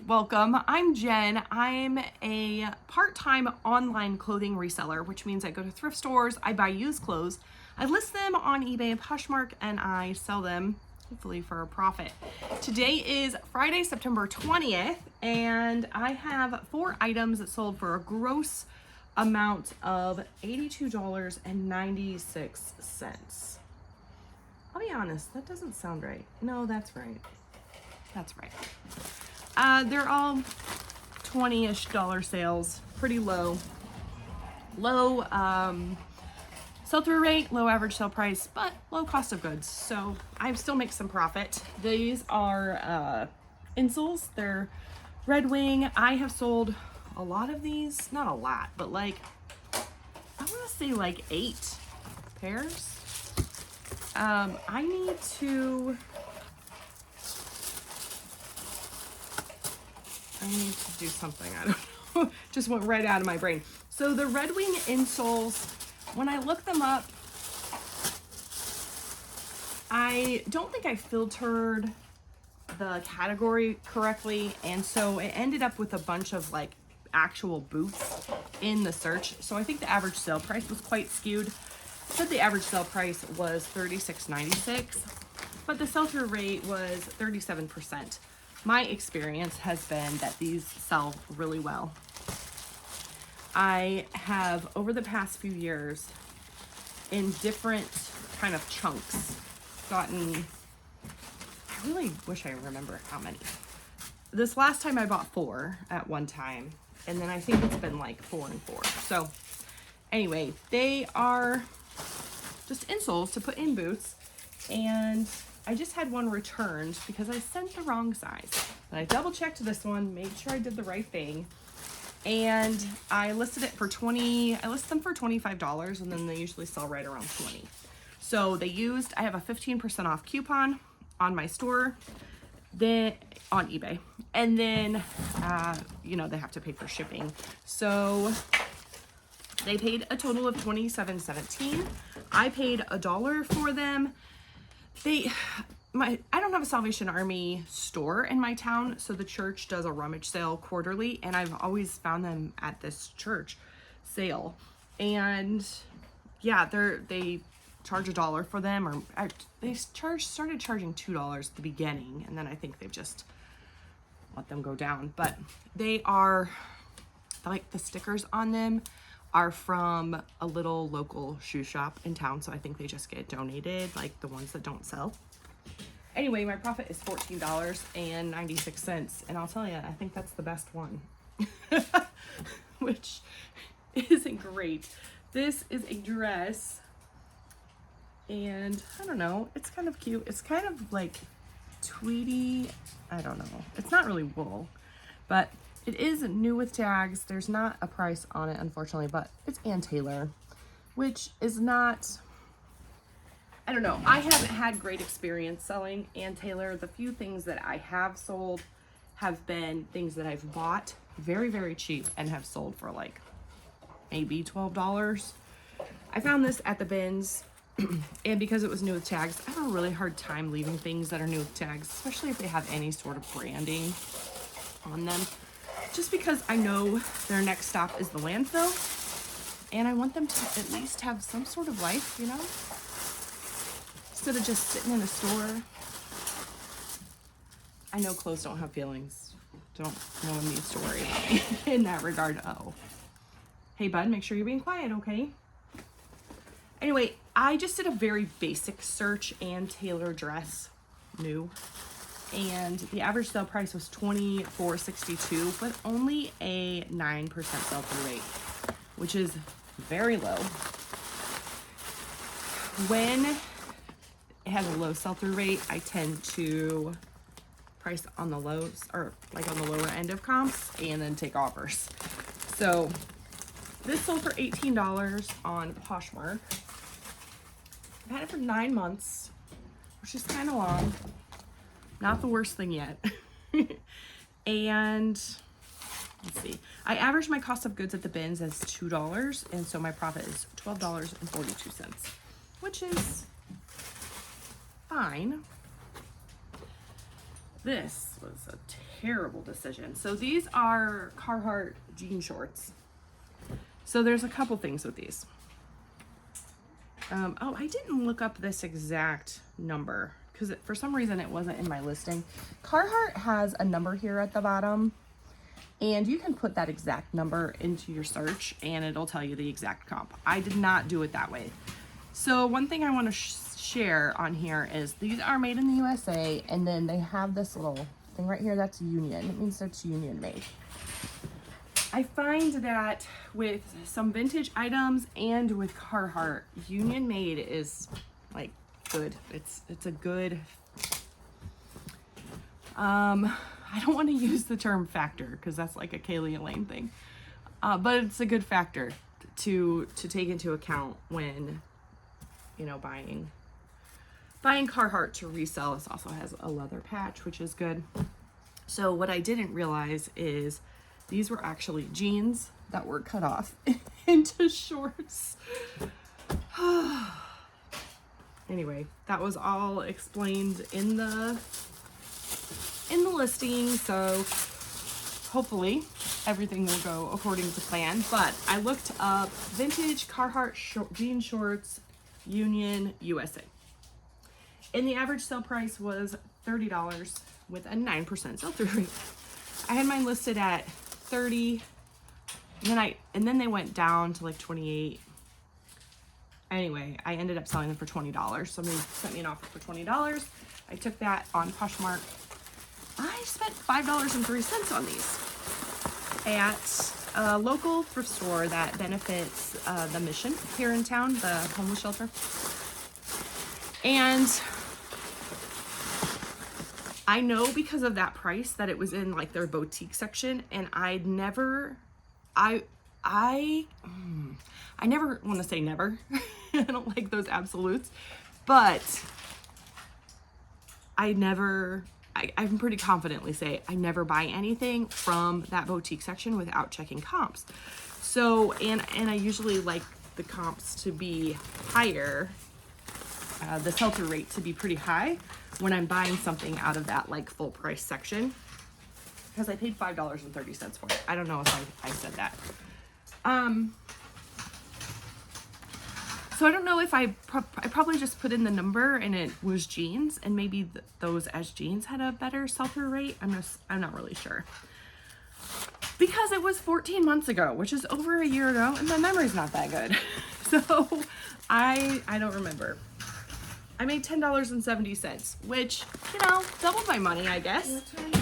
welcome. I'm Jen. I'm a part-time online clothing reseller, which means I go to thrift stores, I buy used clothes, I list them on eBay and Poshmark, and I sell them, hopefully for a profit. Today is Friday, September 20th, and I have 4 items that sold for a gross amount of $82.96. I'll be honest, that doesn't sound right. No, that's right. That's right. They're all $20-ish sales, pretty low. Low sell-through rate, low average sale price, but low cost of goods. So I still make some profit. These are insoles. They're Red Wing. I have sold a lot of these, not a lot, but like, I want to say like 8 pairs. I need to do something. I don't know. Just went right out of my brain. So the Red Wing insoles, when I look them up, I don't think I filtered the category correctly. And so it ended up with a bunch of like actual boots in the search. So I think the average sale price was quite skewed. It said the average sale price was $36.96, but the sell-through rate was 37%. My experience has been that these sell really well. I have, over the past few years, in different kind of chunks, gotten, I really wish I remember how many. This last time I bought 4 at one time, and then I think it's been like 4 and 4. So anyway, they are just insoles to put in boots, and I just had one returned because I sent the wrong size. But I double checked this one, made sure I did the right thing, and I listed it for I list them for $25, and then they usually sell right around 20. So I have a 15% off coupon on my store, then on eBay, and then they have to pay for shipping. So they paid a total of $27.17. I paid $1 for them. I don't have a Salvation Army store in my town, so the church does a rummage sale quarterly, and I've always found them at this church sale. And yeah, they charge $1 for them, or they started charging $2 at the beginning, and then I think they've just let them go down. But they are, like, the stickers on them are from a little local shoe shop in town, so I think they just get donated, like the ones that don't sell. Anyway, my profit is $14.96, and I'll tell you, I think that's the best one, which isn't great. This is a dress, and I don't know, it's kind of cute. It's kind of like tweedy, I don't know. It's not really wool, but it is new with tags. There's not a price on it, unfortunately, but it's Ann Taylor, which is not, I don't know. I haven't had great experience selling Ann Taylor. The few things that I have sold have been things that I've bought very, very cheap and have sold for like maybe $12. I found this at the bins, and because it was new with tags, I have a really hard time leaving things that are new with tags, especially if they have any sort of branding on them. Just because I know their next stop is the landfill, and I want them to at least have some sort of life, you know? Instead of just sitting in a store. I know clothes don't have feelings. Don't no one needs to worry about me in that regard. Oh. Hey bud, make sure you're being quiet, okay? Anyway, I just did a very basic search, Ann Taylor dress, new. And the average sale price was $24.62, but only a 9% sell-through rate, which is very low. When it has a low sell-through rate, I tend to price on the lows, or like on the lower end of comps, and then take offers. So this sold for $18 on Poshmark. I've had it for 9 months, which is kind of long. Not the worst thing yet. And let's see, I averaged my cost of goods at the bins as $2, and so my profit is $12.42, which is fine. this was a terrible decision. So these are Carhartt jean shorts. So there's a couple things with these. Oh, I didn't look up this exact number because for some reason it wasn't in my listing. Carhartt has a number here at the bottom, and you can put that exact number into your search and it'll tell you the exact comp. I did not do it that way. So one thing I want to share on here is these are made in the USA, and then they have this little thing right here that's union. It means it's union made. I find that with some vintage items and with Carhartt, union made is like good. It's a good, I don't want to use the term factor because that's like a Kaylee Elaine thing, but it's a good factor to take into account when, you know, buying Carhartt to resell. This also has a leather patch, which is good. So what I didn't realize is these were actually jeans that were cut off into shorts. Anyway, that was all explained in the listing, so hopefully everything will go according to plan. But I looked up vintage Carhartt jean shorts, Union, USA. And the average sale price was $30 with a 9% sell-through rate. I had mine listed at 30, and then they went down to like 28. Anyway, I ended up selling them for $20. Somebody sent me an offer for $20. I took that on Poshmark. I spent $5.03 on these at a local thrift store that benefits the Mission here in town, the homeless shelter. And I know because of that price that it was in like their boutique section, and I never want to say never. I don't like those absolutes, but I can pretty confidently say I never buy anything from that boutique section without checking comps. So, and I usually like the comps to be higher, the sell-through rate to be pretty high when I'm buying something out of that like full price section, because I paid $5.30 for it. I don't know if I said that. So I don't know if I probably just put in the number and it was jeans, and maybe those as jeans had a better sell-through rate. I'm not really sure, because it was 14 months ago, which is over a year ago, and my memory's not that good. So I don't remember. I made $10.70, which, you know, doubled my money, I guess. What time do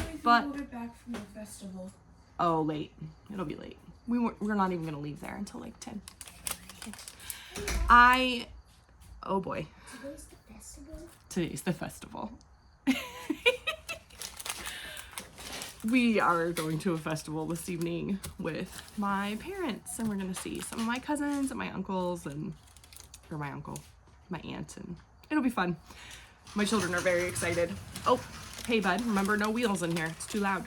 we get back from the festival? Oh, late. It'll be late. We're not even gonna leave there until like 10. Oh boy. Today's the festival? Today's the festival. We are going to a festival this evening with my parents, and we're gonna see some of my cousins and my uncles my aunt, and it'll be fun. My children are very excited. Oh, hey bud, remember no wheels in here. It's too loud.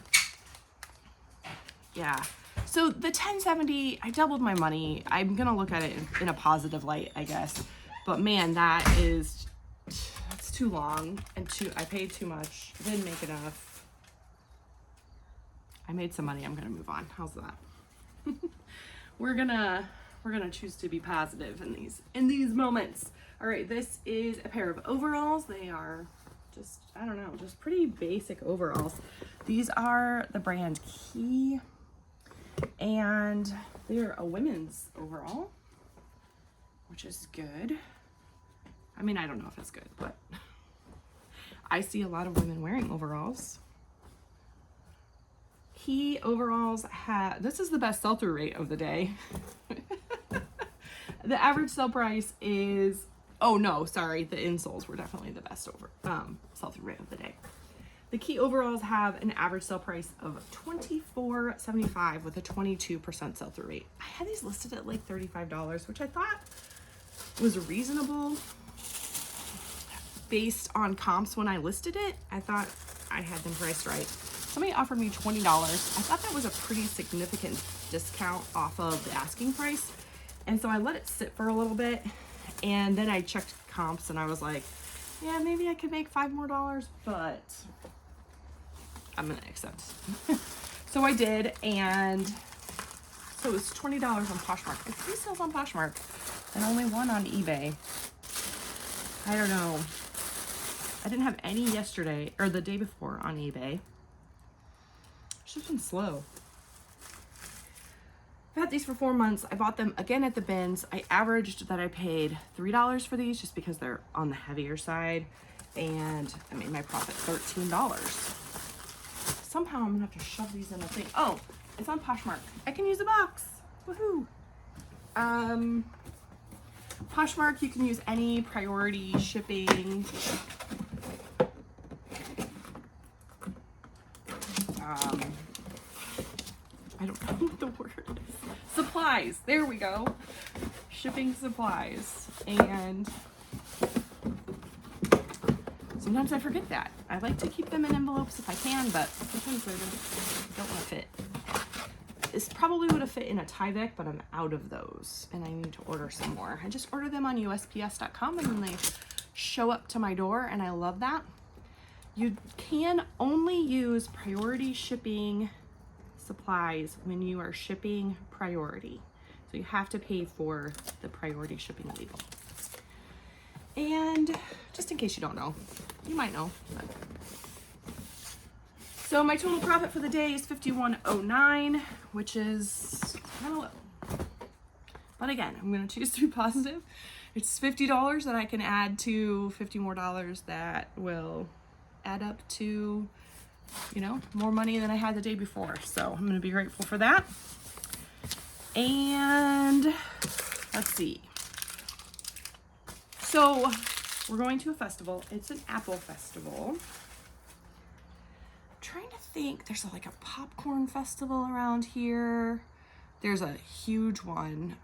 Yeah. So the 1070, I doubled my money. I'm gonna look at it in a positive light, I guess. But man, that's too long, and I paid too much. Didn't make enough. I made some money. I'm gonna move on. How's that? We're gonna choose to be positive in these moments. All right, this is a pair of overalls. They are just, I don't know, just pretty basic overalls. These are the brand Key, and they're a women's overall, which is good. I mean, I don't know if it's good, but I see a lot of women wearing overalls. Key overalls this is the best sell-through rate of the day. The average sell price is, oh no, sorry, the insoles were definitely the best sell-through rate of the day. The Key overalls have an average sell price of $24.75 with a 22% sell-through rate. I had these listed at like $35, which I thought was reasonable based on comps when I listed it. I thought I had them priced right. Somebody offered me $20. I thought that was a pretty significant discount off of the asking price. And so I let it sit for a little bit, and then I checked comps and I was like, yeah, maybe I could make $5 more, but I'm gonna accept. So I did, and so it was $20 on Poshmark. It's 3 sales on Poshmark and only 1 on eBay. I don't know. I didn't have any yesterday or the day before on eBay. It's just been slow. I've had these for 4 months. I bought them again at the bins. I averaged that I paid $3 for these just because they're on the heavier side. And I made my profit $13. Somehow I'm gonna have to shove these in a thing. Oh, it's on Poshmark. I can use a box. Woohoo. Poshmark, you can use any priority shipping. I don't know what the word is. Supplies. There we go. Shipping supplies. And sometimes I forget that. I like to keep them in envelopes if I can, but sometimes they don't want to fit. This probably would have fit in a Tyvek, but I'm out of those and I need to order some more. I just ordered them on USPS.com and then they show up to my door, and I love that. You can only use priority shipping supplies when you are shipping priority. So you have to pay for the priority shipping label. And just in case you don't know, you might know. But. So my total profit for the day is $51.09, which is kind of low. But again, I'm going to choose to be positive. It's $50 that I can add to $50 more that will add up to, you know, more money than I had the day before. So I'm going to be grateful for that. And let's see. So we're going to a festival. It's an apple festival. I'm trying to think. There's like a popcorn festival around here. There's a huge one,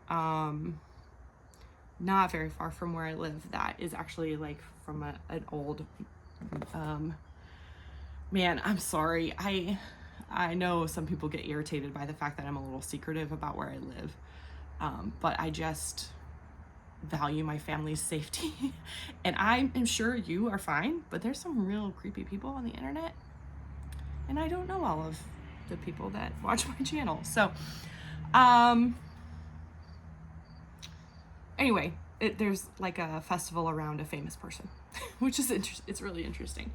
not very far from where I live, that is actually like from an old, man, I'm sorry. I know some people get irritated by the fact that I'm a little secretive about where I live, but I just value my family's safety. And I am sure you are fine, but there's some real creepy people on the internet, and I don't know all of the people that watch my channel. So, anyway, there's like a festival around a famous person, which is interesting. It's really interesting,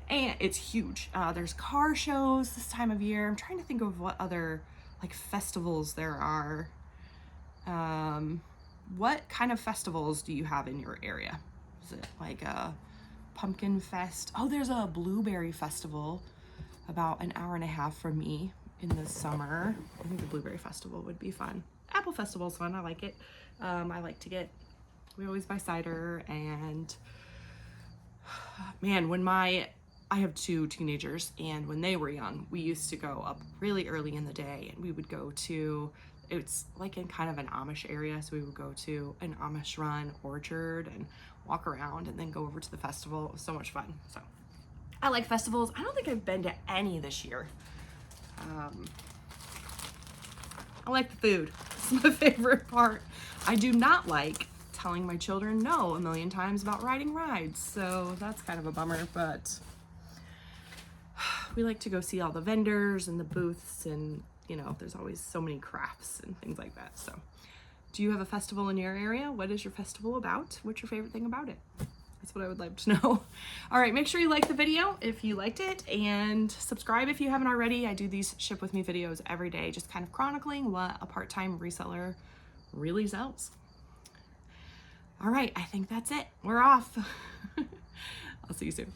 and it's huge. There's car shows this time of year. I'm trying to think of what other like festivals there are. What kind of festivals do you have in your area? Is it like a pumpkin fest? Oh, there's a blueberry festival about an hour and a half from me in the summer. I think the blueberry festival would be fun. Apple festival is fun. I like it. I like to get, we always buy cider, and man, I have 2 teenagers, and when they were young, we used to go up really early in the day, and we would go to, it's like in kind of an Amish area, so we would go to an Amish run orchard and walk around and then go over to the festival. It was so much fun. So I like festivals. I don't think I've been to any this year. I like the food. It's my favorite part. I do not like telling my children no a million times about riding rides, so that's kind of a bummer, but we like to go see all the vendors and the booths, and you know, there's always so many crafts and things like that. So do you have a festival in your area? What is your festival about? What's your favorite thing about it? That's what I would like to know. All right, make sure you like the video if you liked it, and subscribe if you haven't already. I do these ship with me videos every day, just kind of chronicling what a part-time reseller really sells. All right, I think that's it. We're off. I'll see you soon.